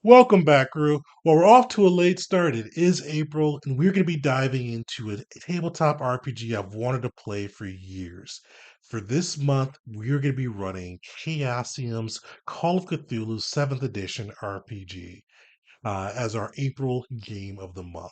Welcome back, crew. Well, we're off to a late start. It is April, and we're going to be diving into a tabletop RPG I've wanted to play for years. For this month, we're going to be running Chaosium's Call of Cthulhu 7th Edition RPG as our April game of the month.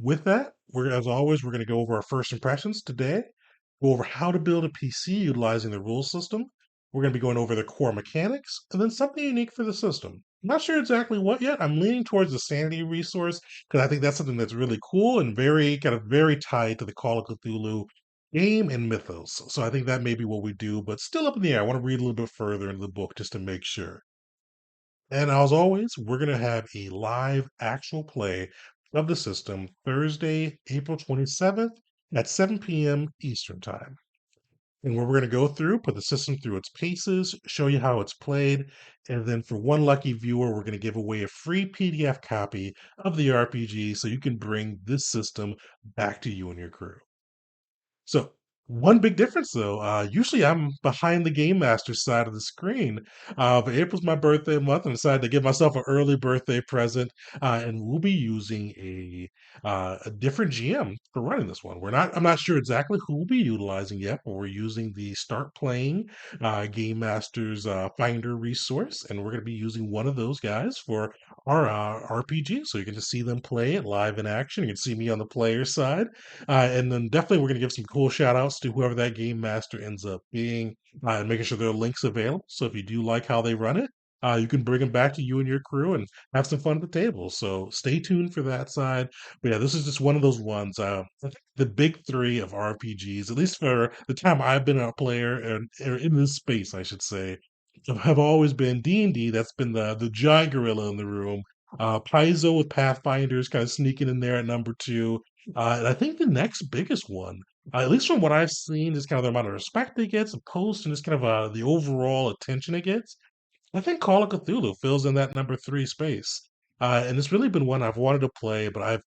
With that, as always, we're going to go over our first impressions today, go over how to build a PC utilizing the rule system. We're going to be going over the core mechanics and then something unique for the system. Not sure exactly what yet. I'm leaning towards the sanity resource because I think that's something that's really cool and very tied to the Call of Cthulhu game and mythos. So I think that may be what we do, but still up in the air. I want to read a little bit further into the book just to make sure. And as always, we're going to have a live actual play of the system Thursday, April 27th at 7 p.m. Eastern Time. And where we're going to go through, put the system through its paces, show you how it's played, and then for one lucky viewer, we're going to give away a free PDF copy of the RPG so you can bring this system back to you and your crew. So one big difference though, usually I'm behind the game master side of the screen, but April's my birthday month, and I decided to give myself an early birthday present, and we'll be using a different GM for running this one. I'm not sure exactly who we'll be utilizing yet, but we're using the Start Playing Game Master's Finder resource, and we're going to be using one of those guys for our RPG, so you can just see them play it live in action. You can see me on the player side. And then definitely we're going to give some cool shout outs to whoever that game master ends up being and making sure there are links available. So if you do like how they run it, you can bring them back to you and your crew and have some fun at the table. So stay tuned for that side. But yeah, this is just one of those ones. I think the big three of RPGs, at least for the time I've been a player and or in this space, I should say, have always been D&D. That's been the giant gorilla in the room. Paizo with Pathfinders kind of sneaking in there at number two. And I think the next biggest one, at least from what I've seen, is kind of the amount of respect it gets, the post, and just kind of the overall attention it gets. I think Call of Cthulhu fills in that number three space, and it's really been one I've wanted to play, but I've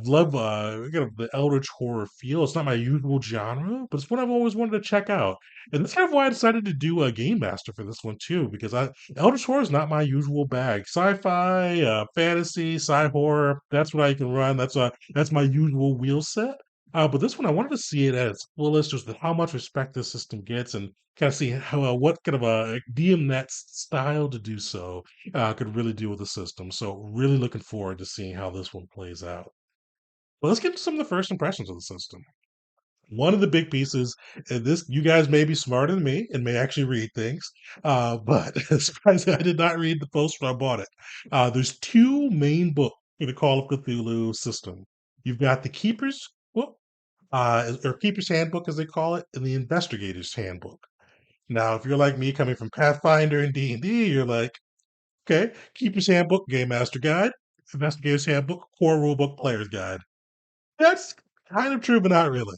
loved kind of the Eldritch horror feel. It's not my usual genre, but it's one I've always wanted to check out, and that's kind of why I decided to do a game master for this one too, because Eldritch horror is not my usual bag. Sci-fi, fantasy, sci horror. That's what I can run. That's my usual wheel set. But this one, I wanted to see it at its fullest, just with how much respect this system gets, and kind of see how what kind of a DM that style to do so could really do with the system. So really looking forward to seeing how this one plays out. Well, let's get to some of the first impressions of the system. One of the big pieces, and this you guys may be smarter than me and may actually read things, but surprisingly, I did not read the post when I bought it. There's two main books for the Call of Cthulhu system. You've got the Keeper's book, or Keeper's Handbook, as they call it, and the Investigator's Handbook. Now, if you're like me coming from Pathfinder and D&D, you're like, okay, Keeper's Handbook, Game Master Guide, Investigator's Handbook, Core Rulebook, Player's Guide. That's kind of true, but not really.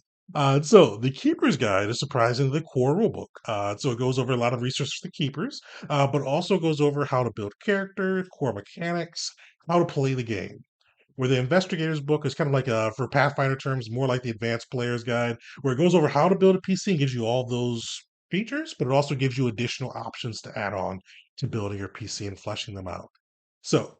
So the Keeper's Guide is surprisingly the core rulebook. So it goes over a lot of research for the keepers, but also goes over how to build character, core mechanics, how to play the game. Where the investigator's book is kind of like for Pathfinder terms, more like the advanced player's guide, where it goes over how to build a PC and gives you all those features, but it also gives you additional options to add on to building your PC and fleshing them out. So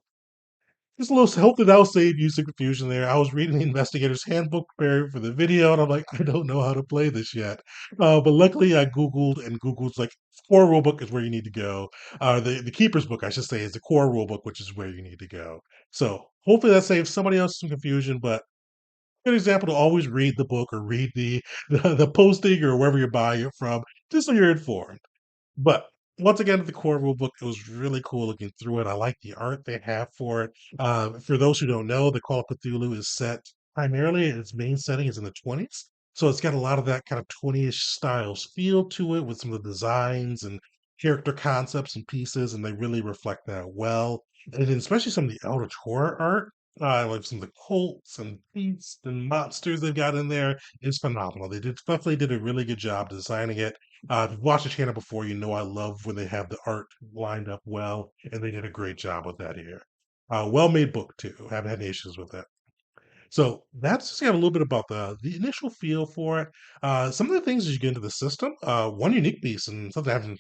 just a little hopefully that'll save you some confusion there. I was reading the investigator's handbook preparing for the video, and I'm like, I don't know how to play this yet. But luckily, I Googled, and Google's like, core rulebook is where you need to go. The keeper's book, I should say, is the core rulebook, which is where you need to go. So hopefully that saves somebody else some confusion. But good example to always read the book or read the posting or wherever you're buying it from, just so you're informed. But once again, the core rule book, it was really cool looking through it. I like the art they have for it. For those who don't know, the Call of Cthulhu is set primarily its main setting is in the 20s. So it's got a lot of that kind of 20-ish styles feel to it with some of the designs and character concepts and pieces, and they really reflect that well. And then especially some of the Eldritch horror art, like some of the cults and beasts and monsters they've got in there is phenomenal. Definitely did a really good job designing it. If you've watched the channel before, you know I love when they have the art lined up well, and they did a great job with that here. Well-made book too. Haven't had any issues with that. So that's just got a little bit about the initial feel for it. Some of the things as you get into the system, one unique piece and something I haven't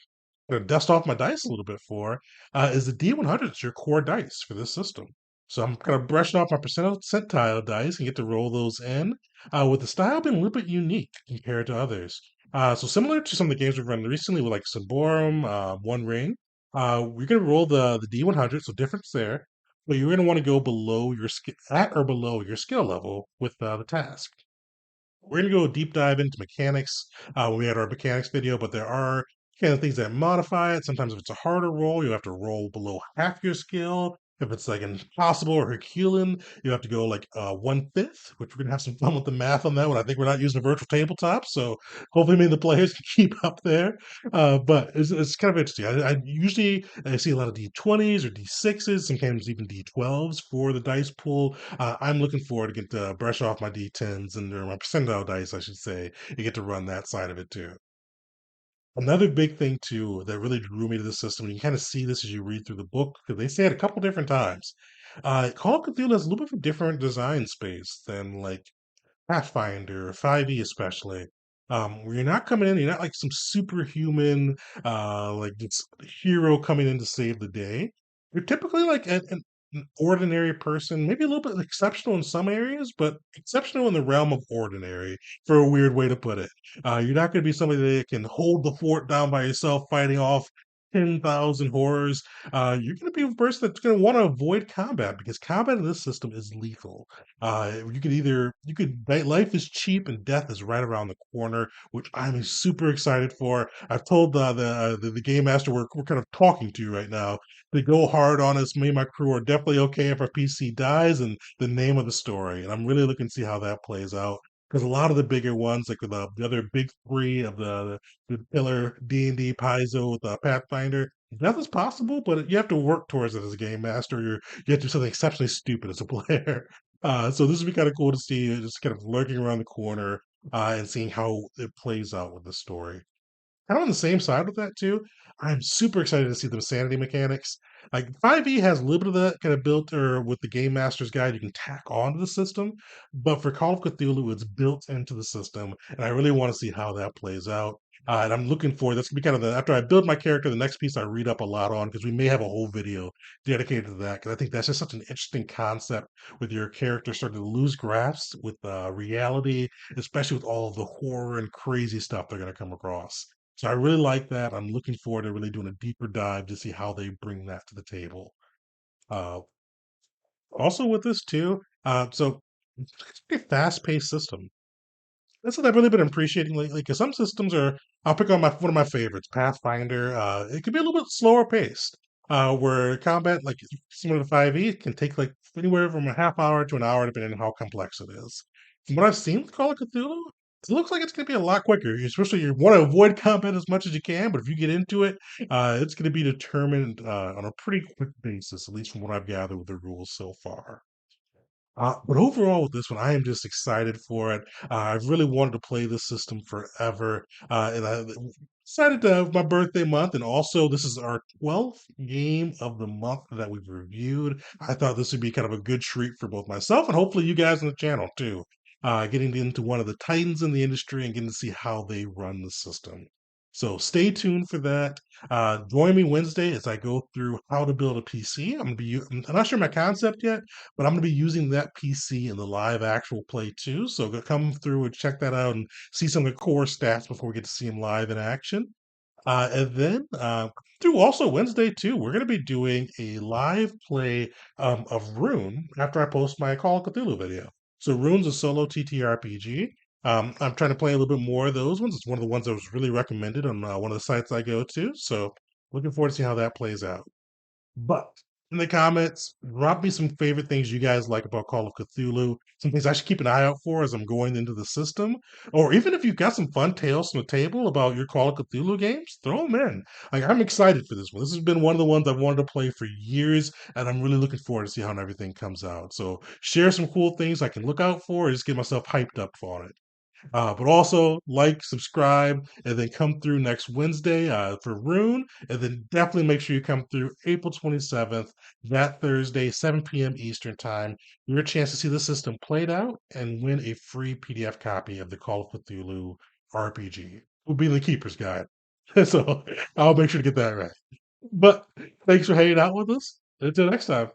to dust off my dice a little bit for is the D100s, your core dice for this system. So I'm kind of brushing off my percentile dice and get to roll those in, with the style being a little bit unique compared to others. So similar to some of the games we've run recently with like Symborum, One Ring, we're going to roll the D100, so difference there, but you're going to want to go below your at or below your skill level with the task. We're going to go deep dive into mechanics. We had our mechanics video, but there are kind of things that modify it. Sometimes if it's a harder roll, you have to roll below half your skill. If it's like impossible or Herculean, you have to go like 1/5, which we're gonna have some fun with the math on that one. I think we're not using a virtual tabletop, so hopefully maybe the players can keep up there. But it's kind of interesting. I see a lot of D20s or D6s, sometimes even D12s for the dice pool. I'm looking forward to get to brush off my D10s and or my percentile dice, I should say, and get to run that side of it too. Another big thing too that really drew me to the system, and you kind of see this as you read through the book, because they say it a couple different times. Call of Cthulhu has a little bit of a different design space than like Pathfinder, 5e especially, where you're not coming in, you're not like some superhuman, like this hero coming in to save the day. You're typically like an ordinary person, maybe a little bit exceptional in some areas, but exceptional in the realm of ordinary, for a weird way to put it. You're not going to be somebody that can hold the fort down by yourself, fighting off 10,000 horrors. You're going to be a person that's going to want to avoid combat because combat in this system is lethal. Life is cheap and death is right around the corner, which I'm super excited for. I've told the game master we're kind of talking to right now to go hard on us. Me and my crew are definitely okay if our PC dies and the name of the story. And I'm really looking to see how that plays out. Because a lot of the bigger ones, like the other big three of the pillar D&D Paizo with Pathfinder, nothing's possible, but you have to work towards it as a game master. You have to do something exceptionally stupid as a player. So this would be kind of cool to see you just kind of lurking around the corner and seeing how it plays out with the story. Kind of on the same side with that too. I'm super excited to see the sanity mechanics. Like 5e has a little bit of that kind of built or with the game master's guide you can tack onto the system, but for Call of Cthulhu, it's built into the system, and I really want to see how that plays out. And I'm looking for that's gonna be kind of the after I build my character, the next piece I read up a lot on because we may have a whole video dedicated to that. Because I think that's just such an interesting concept with your character starting to lose grasp with reality, especially with all of the horror and crazy stuff they're going to come across. So I really like that. I'm looking forward to really doing a deeper dive to see how they bring that to the table. Uh, Also with this too, so it's a fast-paced system. That's what I've really been appreciating lately. Because some systems are, I'll pick on my one of my favorites, Pathfinder. It could be a little bit slower paced, where combat, like similar to 5e, can take like anywhere from a half hour to an hour, depending on how complex it is. From what I've seen with Call of Cthulhu, it looks like it's going to be a lot quicker. Especially you want to avoid combat as much as you can, but if you get into it, it's going to be determined on a pretty quick basis, at least from what I've gathered with the rules so far. But overall, with this one, I am just excited for it. I've really wanted to play this system forever, and I decided to have my birthday month, and also this is our 12th game of the month that we've reviewed. I thought this would be kind of a good treat for both myself and hopefully you guys on the channel too. Getting into one of the titans in the industry and getting to see how they run the system. So stay tuned for that. Join me Wednesday as I go through how to build a PC. I'm not sure my concept yet, but I'm going to be using that PC in the live actual play too. So come through and check that out and see some of the core stats before we get to see him live in action. And then through also Wednesday too, we're going to be doing a live play of Rune after I post my Call of Cthulhu video. So Rune's a solo TTRPG. I'm trying to play a little bit more of those ones. It's one of the ones that was really recommended on one of the sites I go to. So looking forward to see how that plays out. But in the comments, drop me some favorite things you guys like about Call of Cthulhu, some things I should keep an eye out for as I'm going into the system. Or even if you've got some fun tales from the table about your Call of Cthulhu games, throw them in. Like, I'm excited for this one. This has been one of the ones I've wanted to play for years, and I'm really looking forward to see how everything comes out. So share some cool things I can look out for, and just get myself hyped up for it. But also like, subscribe, and then come through next Wednesday for Rune. And then definitely make sure you come through April 27th, that Thursday, 7 p.m. Eastern Time. Your chance to see the system played out and win a free PDF copy of the Call of Cthulhu RPG. Will be in the Keeper's Guide. So I'll make sure to get that right. But thanks for hanging out with us. Until next time.